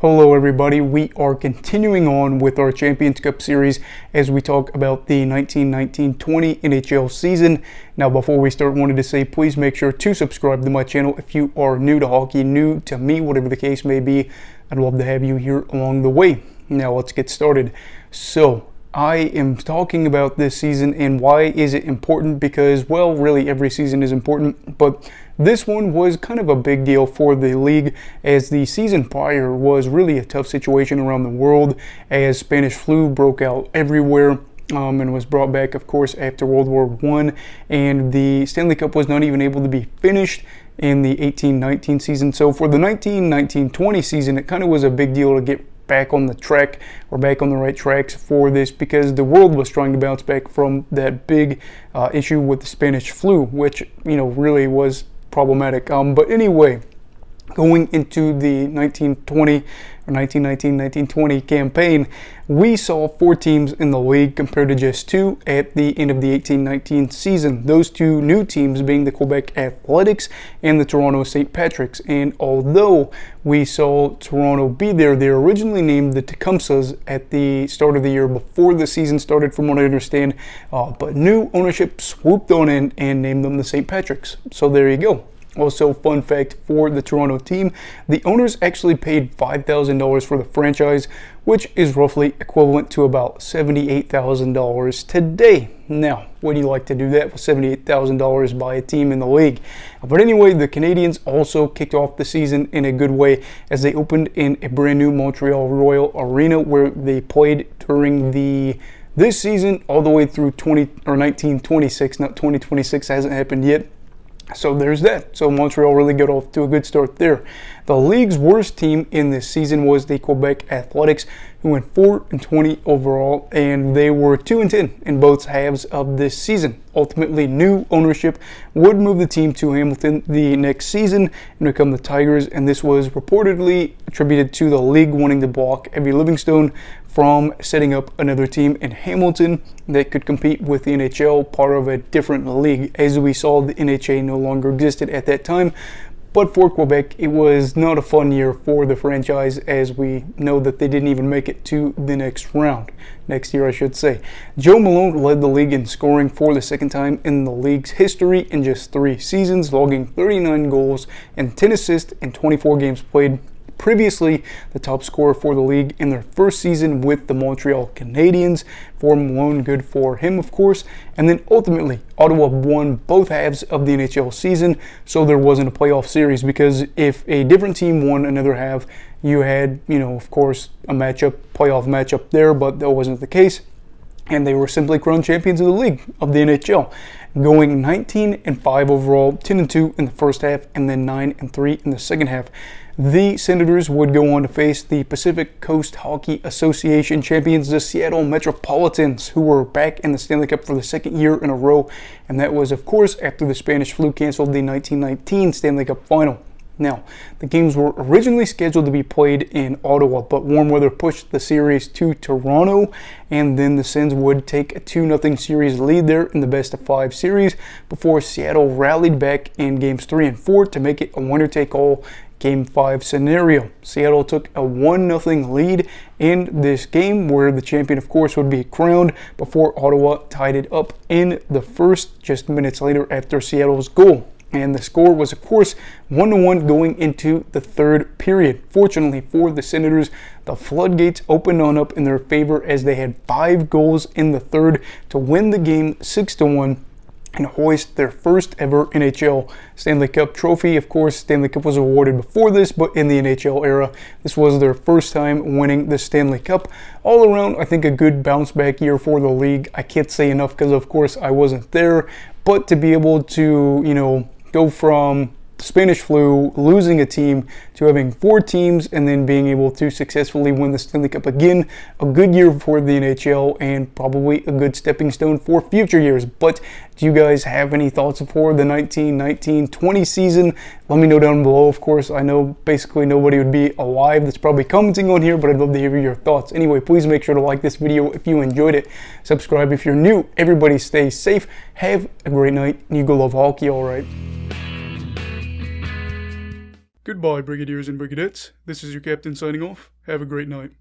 Hello everybody, we are continuing on with our Champions Cup series as we talk about the 1919-20 NHL season. Now before we start, wanted to say please make sure to subscribe to my channel if you are new to hockey, new to me, whatever the case may be. I'd love to have you here along the way. Now let's get started. So I am talking about this season and why is it important, because well, really every season is important, but this one was kind of a big deal for the league, as the season prior was really a tough situation around the world as Spanish flu broke out everywhere. And was brought back, of course, after World War I, and the Stanley Cup was not even able to be finished in the 18-19 season. So for the 1919-20 season, it kind of was a big deal to get back on the track, or back on the right tracks for this, because the world was trying to bounce back from that big issue with the Spanish flu, which, you know, really was problematic. But anyway, going into the 1920 or 1919-1920 campaign, we saw 4 teams in the league compared to just 2 at the end of the 18-19 season. Those 2 new teams being the Quebec Athletics and the Toronto St. Patricks. And although we saw Toronto be there, they were originally named the Tecumsehs at the start of the year before the season started, from what I understand. But new ownership swooped on in and named them the St. Patricks. So there you go. Also, fun fact for the Toronto team, the owners actually paid $5,000 for the franchise, which is roughly equivalent to about $78,000 today. Now, would you like to do that with $78,000 by a team in the league? But anyway, the Canadiens also kicked off the season in a good way as they opened in a brand new Montreal Royal Arena, where they played during this season all the way through 1926. Not 2026 hasn't happened yet. So there's that. So Montreal really got off to a good start there. The league's worst team in this season was the Quebec Athletics, who went 4-20 overall, and they were 2-10 in both halves of this season. Ultimately, new ownership would move the team to Hamilton the next season and become the Tigers, and this was reportedly attributed to the league wanting to block Evie Livingstone from setting up another team in Hamilton that could compete with the NHL, part of a different league. As we saw, the NHL no longer existed at that time. But for Quebec, it was not a fun year for the franchise, as we know that they didn't even make it to the next year, I should say. Joe Malone led the league in scoring for the second time in the league's history in just 3 seasons, logging 39 goals and 10 assists in 24 games played. Previously the top scorer for the league in their first season with the Montreal Canadiens. For Malone, good for him, of course. And then ultimately, Ottawa won both halves of the NHL season, so there wasn't a playoff series, because if a different team won another half, you had, of course, a playoff matchup there, but that wasn't the case. And they were simply crowned champions of the league, of the NHL, going 19-5 overall, 10-2 in the first half, and then 9-3 in the second half. The Senators would go on to face the Pacific Coast Hockey Association champions, the Seattle Metropolitans, who were back in the Stanley Cup for the second year in a row, and that was, of course, after the Spanish flu canceled the 1919 Stanley Cup final. Now, the games were originally scheduled to be played in Ottawa, but warm weather pushed the series to Toronto, and then the Sens would take a 2-0 series lead there in the best-of-5 series before Seattle rallied back in games 3 and 4 to make it a winner-take-all Game 5 scenario. Seattle took a 1-0 lead in this game, where the champion, of course, would be crowned, before Ottawa tied it up in the first, just minutes later after Seattle's goal. And the score was, of course, 1-1 going into the third period. Fortunately for the Senators, the floodgates opened on up in their favor, as they had 5 goals in the third to win the game 6-1 and hoist their first ever NHL Stanley Cup trophy. Of course, Stanley Cup was awarded before this, but in the NHL era, this was their first time winning the Stanley Cup. All around, I think a good bounce back year for the league. I can't say enough, because of course I wasn't there, but to be able to, go from Spanish flu, losing a team, to having 4 teams, and then being able to successfully win the Stanley Cup again. A good year for the NHL, and probably a good stepping stone for future years. But do you guys have any thoughts for the 1919-20 season? Let me know down below. Of course, I know basically nobody would be alive that's probably commenting on here, but I'd love to hear your thoughts. Anyway, please make sure to like this video if you enjoyed it. Subscribe if you're new. Everybody stay safe. Have a great night. You go love hockey, all right? Goodbye, Brigadiers and Brigadettes. This is your captain signing off. Have a great night.